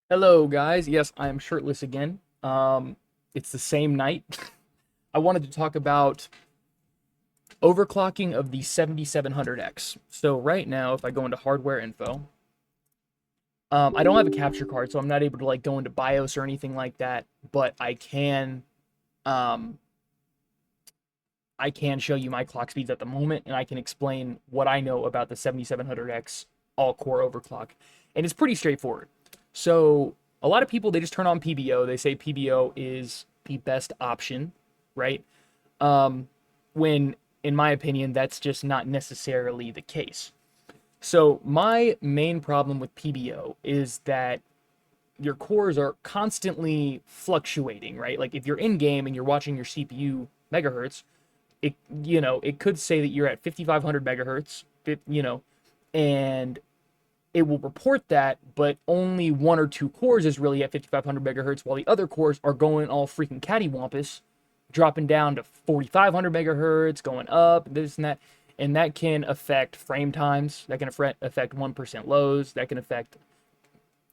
Hello, guys. Yes, I am shirtless again. It's the same night. I wanted to talk about overclocking of the 7700X. So right now, if I go into hardware info, I don't have a capture card, so I'm not able to like go into BIOS or anything like that. But um, I can show you my clock speeds at the moment, and I can explain what I know about the 7700X all-core overclock, and it's pretty straightforward. So a lot of people they just turn on PBO. They say PBO is the best option, right? Um, when in my opinion, that's just not necessarily the case. So my main problem with PBO is that your cores are constantly fluctuating, right? Like if you're in game and you're watching your CPU megahertz, it could say that you're at 5500 megahertz, and it will report that, but only one or two cores is really at 5500 megahertz, while the other cores are going all freaking cattywampus, dropping down to 4500 megahertz, going up, this and that. And that can affect frame times. That can affect 1% lows. That can affect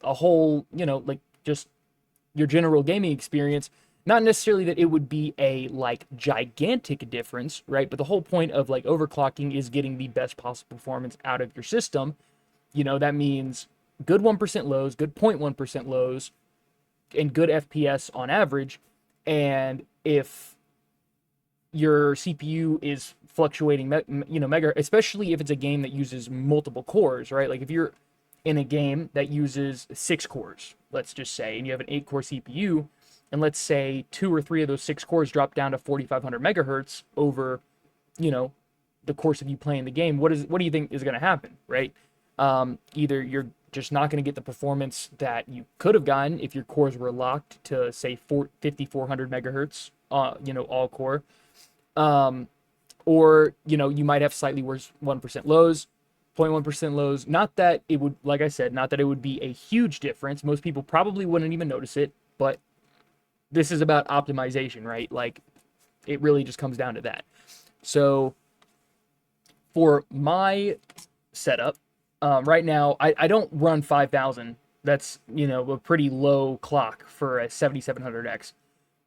a whole, like just your general gaming experience. Not necessarily that it would be a like gigantic difference, right? But the whole point of like overclocking is getting the best possible performance out of your system. That means good 1% lows, good 0.1% lows, and good FPS on average. And if your CPU is fluctuating, mega, especially if it's a game that uses multiple cores, right? Like if you're in a game that uses 6 cores, let's just say, and you have an 8-core CPU, and let's say 2 or 3 of those 6 cores drop down to 4,500 megahertz over, you know, the course of you playing the game. What do you think is going to happen, right? Either you're just not going to get the performance that you could have gotten if your cores were locked to say 5,400 megahertz, all core, um, or you might have slightly worse 1% lows, 0.1% lows. Not that it would, like I said, not that it would be a huge difference. Most people probably wouldn't even notice it, but this is about optimization, right? Like it really just comes down to that. So for my setup, right now, I don't run 5,000. That's, a pretty low clock for a 7700X.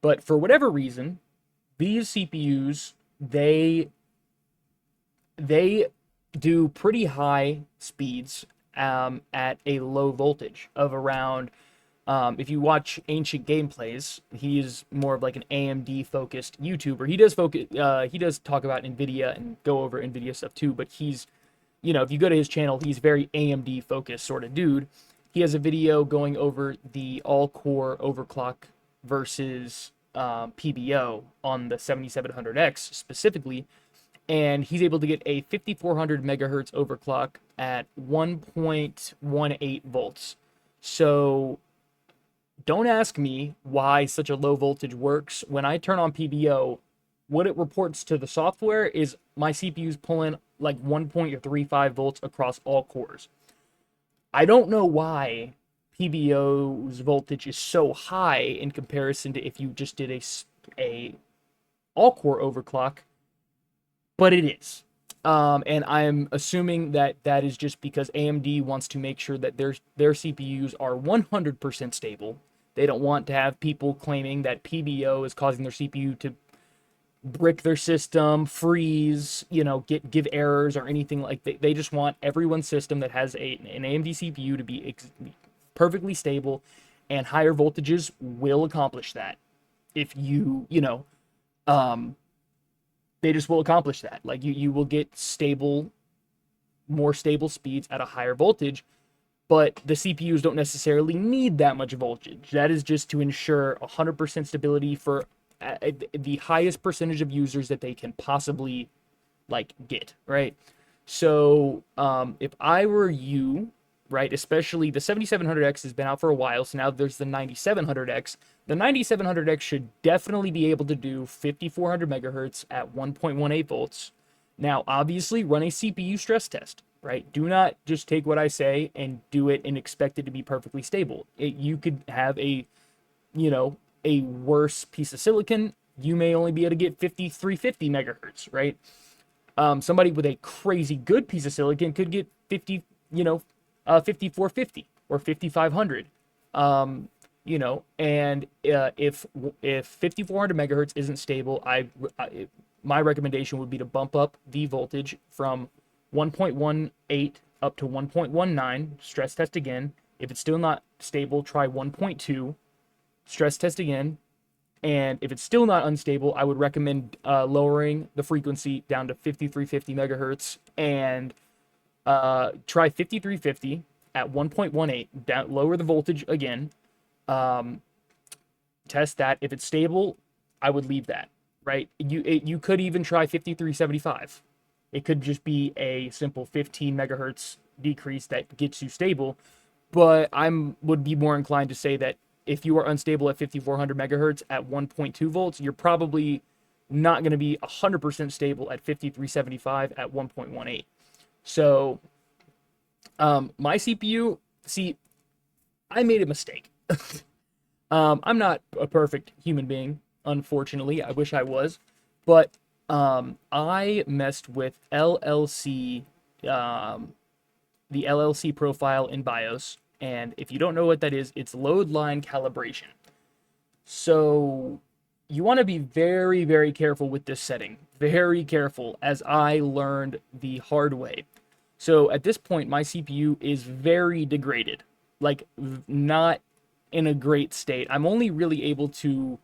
But for whatever reason, these CPUs, they do pretty high speeds at a low voltage of around. If you watch ancient gameplays, he's more of like an AMD focused YouTuber. He does focus. He does talk about Nvidia and go over Nvidia stuff too. But if you go to his channel, he's very AMD focused sort of dude. He has a video going over the all core overclock versus PBO on the 7700X specifically, and he's able to get a 5400 megahertz overclock at 1.18 volts. So don't ask me why such a low voltage works. When I turn on PBO, what it reports to the software is my CPU's pulling like 1.35 volts across all cores. I don't know why PBO's voltage is so high in comparison to if you just did a all core overclock, but it is. And I'm assuming that that is just because AMD wants to make sure that their CPUs are 100% stable. They don't want to have people claiming that PBO is causing their CPU to brick their system, freeze, give errors or anything like that. They just want everyone's system that has an AMD CPU to be perfectly stable, and higher voltages will accomplish that. If um, they just will accomplish that. Like you will get more stable speeds at a higher voltage, but the CPUs don't necessarily need that much voltage. That is just to ensure 100% stability for the highest percentage of users that they can possibly like get, right? So if I were you, right, especially the 7700X has been out for a while, so now there's the 9700X. The 9700X should definitely be able to do 5400 megahertz at 1.18 volts. Now, obviously, run a CPU stress test, right? Do not just take what I say and do it and expect it to be perfectly stable. You could have a worse piece of silicon. You may only be able to get 5350 megahertz, right? Somebody with a crazy good piece of silicon could get 5450 or 5500. You know, and if 5400 megahertz isn't stable, my recommendation would be to bump up the voltage from 1.18 up to 1.19. Stress test again. If it's still not stable, try 1.2. Stress test again. And if it's still not unstable, I would recommend lowering the frequency down to 5350 megahertz and try 5350 at 1.18. Down, lower the voltage again. Test that. If it's stable, I would leave that. Right? You could even try 5375. It could just be a simple 15 megahertz decrease that gets you stable. But would be more inclined to say that if you are unstable at 5400 megahertz at 1.2 volts, you're probably not going to be 100% stable at 5375 at 1.18. So, my CPU, see, I made a mistake. I'm not a perfect human being, unfortunately. I wish I was. But I messed with LLC, the LLC profile in BIOS. And if you don't know what that is, it's load line calibration. So you want to be very, very careful with this setting. Very careful, as I learned the hard way. So at this point, my CPU is very degraded. Like, not in a great state. I'm only really able to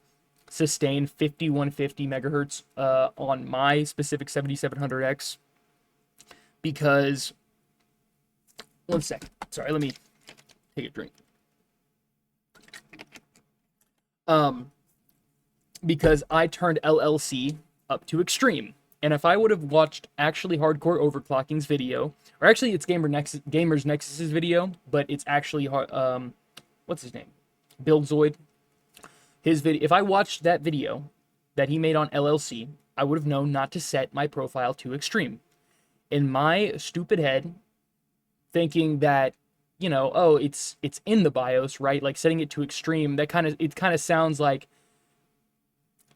sustain 5150 megahertz on my specific 7700X because... One sec. Sorry, let me take a drink. Because I turned LLC up to extreme. And if I would have watched actually Hardcore Overclocking's video, or actually it's Gamers Nexus's video, but it's actually what's his name? Buildzoid. His video. If I watched that video that he made on LLC, I would have known not to set my profile to extreme. In my stupid head, thinking that, you know, oh, it's in the BIOS, right? Like setting it to extreme, it kind of sounds like,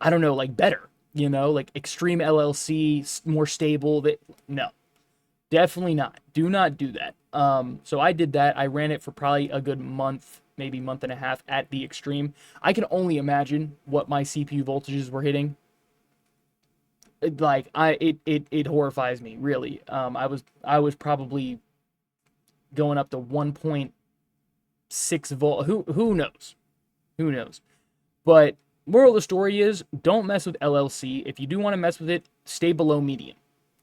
I don't know, like better, you know, like extreme LLC, more stable. No, definitely not. Do not do that. So I did that. I ran it for probably a good month, maybe month and a half at the extreme. I can only imagine what my CPU voltages were hitting. It horrifies me, really. I was probably going up to 1.6 volt. Who knows? Who knows? But moral of the story is, don't mess with LLC. If you do want to mess with it, stay below medium.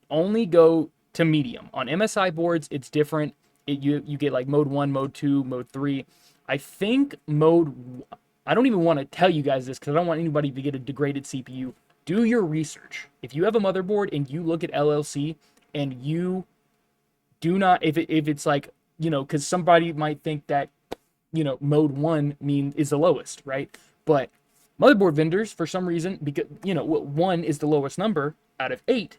Only go to medium. On MSI boards, it's different. You get like mode 1, mode 2, mode 3. I think I don't even want to tell you guys this because I don't want anybody to get a degraded CPU. Do your research. If you have a motherboard and you look at LLC and you do not, if it's like, you know, because somebody might think that, you know, mode 1 is the lowest, right? But motherboard vendors, for some reason, because, you know, 1 is the lowest number out of 8,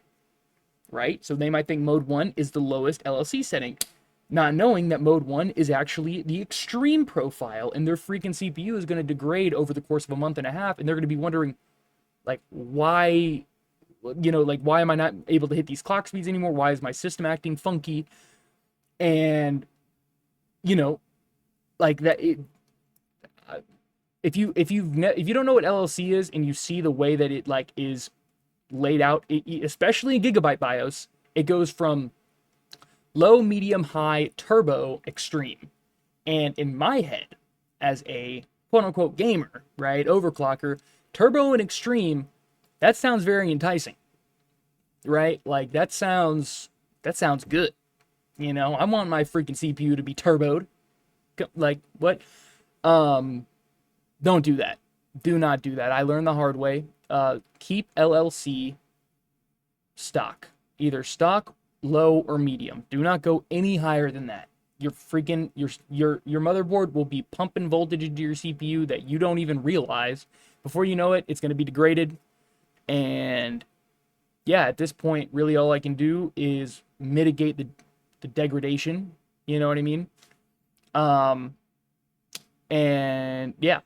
right? So they might think mode 1 is the lowest LLC setting, not knowing that mode 1 is actually the extreme profile, and their freaking CPU is going to degrade over the course of a month and a half, and they're going to be wondering, like, why, you know, like, why am I not able to hit these clock speeds anymore? Why is my system acting funky? And, you know, like that. If you don't know what LLC is and you see the way that it like is laid out, especially in Gigabyte BIOS, it goes from low, medium, high, turbo, extreme. And in my head, as a quote unquote gamer, right, overclocker, turbo and extreme, that sounds very enticing, right? Like that sounds good. You know, I want my freaking CPU to be turboed. Like what? Don't do that. Do not do that. I learned the hard way. Keep LLC stock. Either stock, low, or medium. Do not go any higher than that. Your motherboard will be pumping voltage into your CPU that you don't even realize. Before you know it, it's going to be degraded. And yeah, at this point, really all I can do is mitigate the degradation. You know what I mean? And yeah.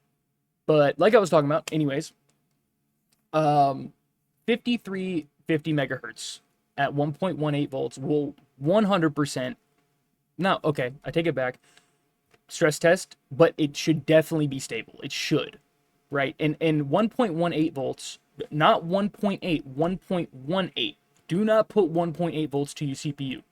But like I was talking about, anyways, 5350 megahertz at 1.18 volts will 100%. No, okay, I take it back. stress test, but it should definitely be stable. It should, right? And 1.18 volts, not 1.8, 1.18. Do not put 1.8 volts to your CPU.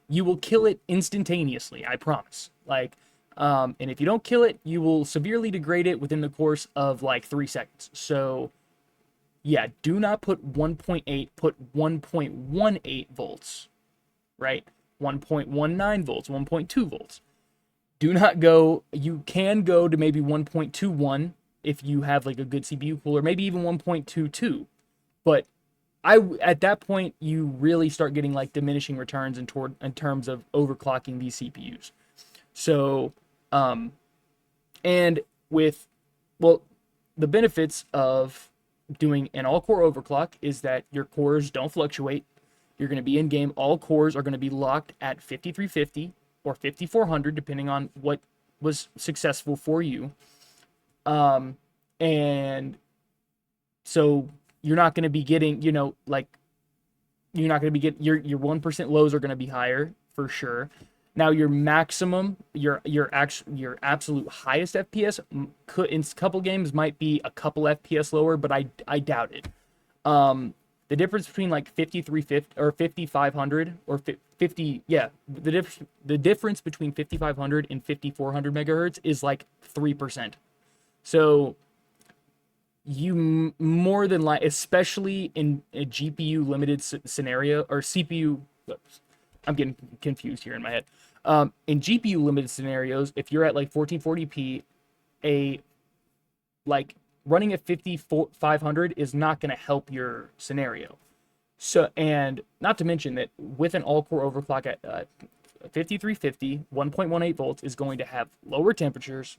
You will kill it instantaneously, I promise. And if you don't kill it, you will severely degrade it within the course of like 3 seconds. So yeah, do not put 1.8, put 1.18 volts, right? 1.19 volts, 1.2 volts. Do not go, you can go to maybe 1.21 if you have like a good CPU cooler, maybe even 1.22. But at that point, you really start getting like diminishing returns in terms of overclocking these CPUs. So, and with, well, the benefits of doing an all-core overclock is that your cores don't fluctuate. You're going to be in game. All cores are going to be locked at 5350 or 5400, depending on what was successful for you. And so you're not going to be getting, you're not going to be getting your 1% lows are going to be higher for sure. Now your maximum, your absolute highest FPS could in a couple games might be a couple FPS lower, but I doubt it. The difference between like 5350 or 5500 or 50, yeah, the difference between 5500 and 5400 megahertz is like 3%. So you more than like, especially in a GPU limited scenario or CPU, I'm getting confused here in my head. In GPU limited scenarios, if you're at like 1440p, like running at 5500 is not going to help your scenario. So, and not to mention that with an all-core overclock at 5350, 1.18 volts is going to have lower temperatures.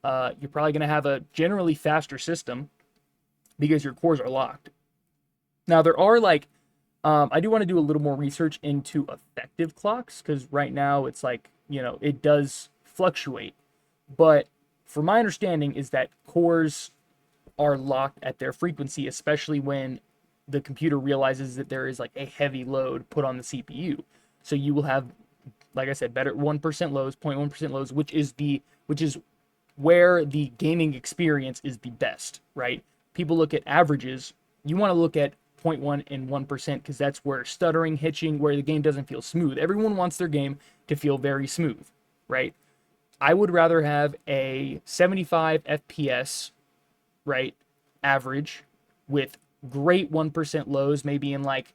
You're probably going to have a generally faster system because your cores are locked. Now, there are like, I do want to do a little more research into effective clocks because right now it's like, it does fluctuate. But from my understanding is that cores are locked at their frequency, especially when the computer realizes that there is like a heavy load put on the CPU. So you will have, like I said, better 1% lows, 0.1% lows, which is where the gaming experience is the best, right? People look at averages. You want to look at 0.1 and 1% because that's where stuttering, hitching, where the game doesn't feel smooth. Everyone wants their game to feel very smooth, right? I would rather have a 75 FPS, right, average with great 1% lows, maybe in like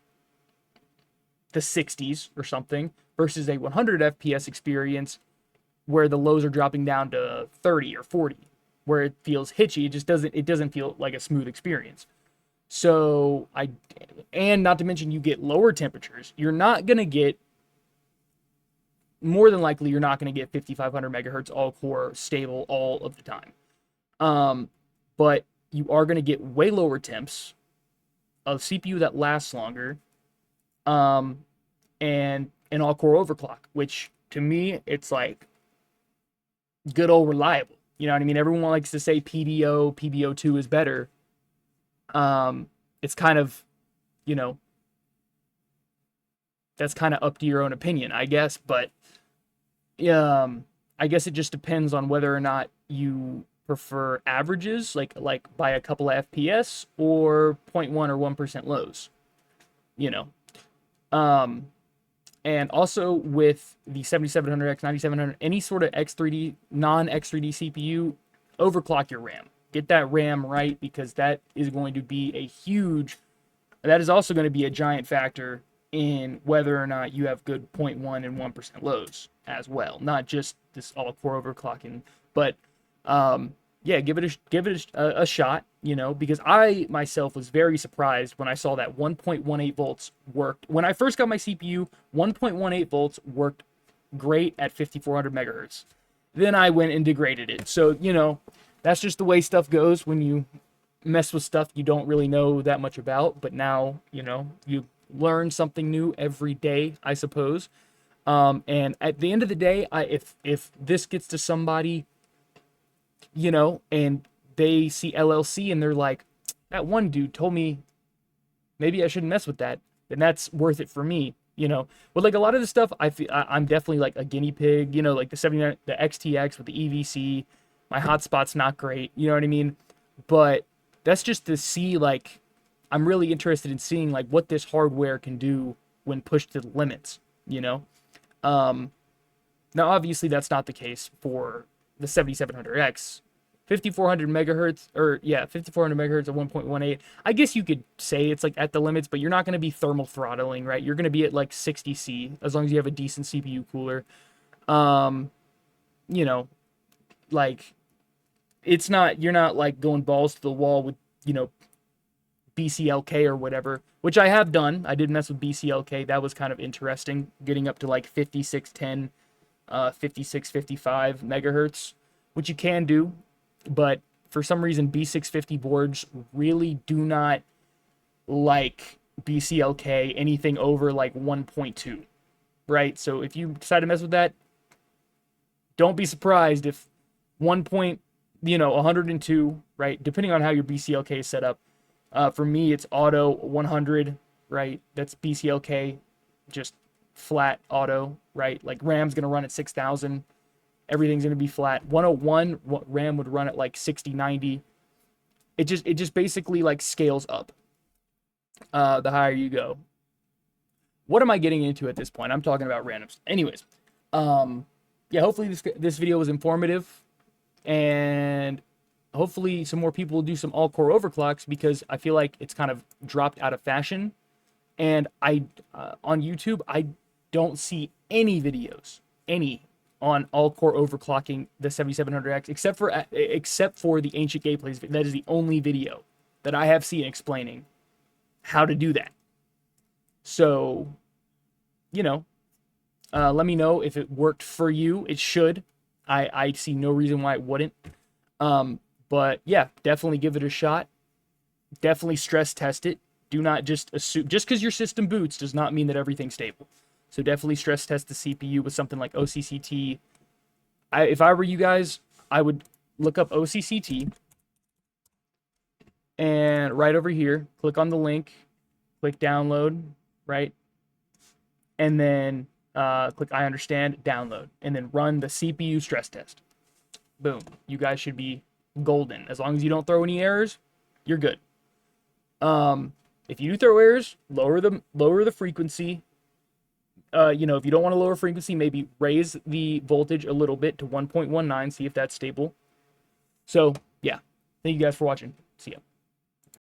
the 60s or something, versus a 100 FPS experience where the lows are dropping down to 30 or 40, where it feels hitchy. It doesn't feel like a smooth experience. So and not to mention you get lower temperatures. You're not going to get, more than likely, you're not going to get 5500 megahertz all core stable all of the time. But you are going to get way lower temps, a CPU that lasts longer, and an all core overclock, which to me, it's like good old reliable. You know what I mean? Everyone likes to say PBO2 is better. It's kind of, that's kind of up to your own opinion, I guess. But I guess it just depends on whether or not you prefer averages, like by a couple of FPS, or 0.1 or 1% lows. And also with the 7700X, 9700, any sort of X3D, non-X3D CPU, overclock your RAM. Get that RAM right, because that is going to be that is also going to be a giant factor in whether or not you have good 0.1 and 1% lows as well. Not just this all-core overclocking, but yeah, give it a shot, because I myself was very surprised when I saw that 1.18 volts worked. When I first got my CPU, 1.18 volts worked great at 5400 megahertz. Then I went and degraded it. So, that's just the way stuff goes when you mess with stuff you don't really know that much about. But now, you learn something new every day, I suppose. And at the end of the day, if this gets to somebody, and they see LLC and they're like, that one dude told me maybe I shouldn't mess with that, then that's worth it for me. You know, with like a lot of the stuff, I'm definitely like a guinea pig. You know, like the 79, the XTX with the EVC. My hotspot's not great. You know what I mean? But that's just to see like I'm really interested in seeing like what this hardware can do when pushed to the limits. You know, um, now obviously that's not the case for the 7700X. 5400 megahertz, or yeah, 5400 megahertz at 1.18. I guess you could say it's like at the limits, but you're not going to be thermal throttling, right? You're going to be at like 60C as long as you have a decent CPU cooler. Um, you know, like it's not, you're not like going balls to the wall with, you know, BCLK or whatever, which I have done. I did mess with BCLK. That was kind of interesting, getting up to like 5610, 5655 megahertz, which you can do, but for some reason B650 boards really do not like BCLK anything over like 1.2, right? So if you decide to mess with that, don't be surprised if 1 point, you know, 102, right? Depending on how your BCLK is set up. For me, it's auto 100, right? That's BCLK, just flat auto, right? Like RAM's gonna run at 6,000. Everything's gonna be flat. 101 RAM would run at like 60, 90. It just basically like scales up. The higher you go. What am I getting into at this point? I'm talking about randoms. Anyways, yeah. Hopefully this video was informative, and hopefully some more people will do some all-core overclocks, because I feel like it's kind of dropped out of fashion. And I on YouTube, I don't see any videos, on all-core overclocking the 7700X, except for the ancient gameplays. That is the only video that I have seen explaining how to do that. So, you know, let me know if it worked for you. It should. I see no reason why it wouldn't. But yeah, definitely give it a shot. Definitely stress test it. Do not just assume, just because your system boots does not mean that everything's stable. So definitely stress test the CPU with something like OCCT. If I were you guys, I would look up OCCT, and right over here, click on the link, click download, right? And then click I understand, download, and then run the CPU stress test. Boom. You guys should be golden. As long as you don't throw any errors, you're good. If you do throw errors, lower the frequency. You know, if you don't want to lower frequency, maybe raise the voltage a little bit to 1.19, see if that's stable. So, yeah. Thank you guys for watching. See ya.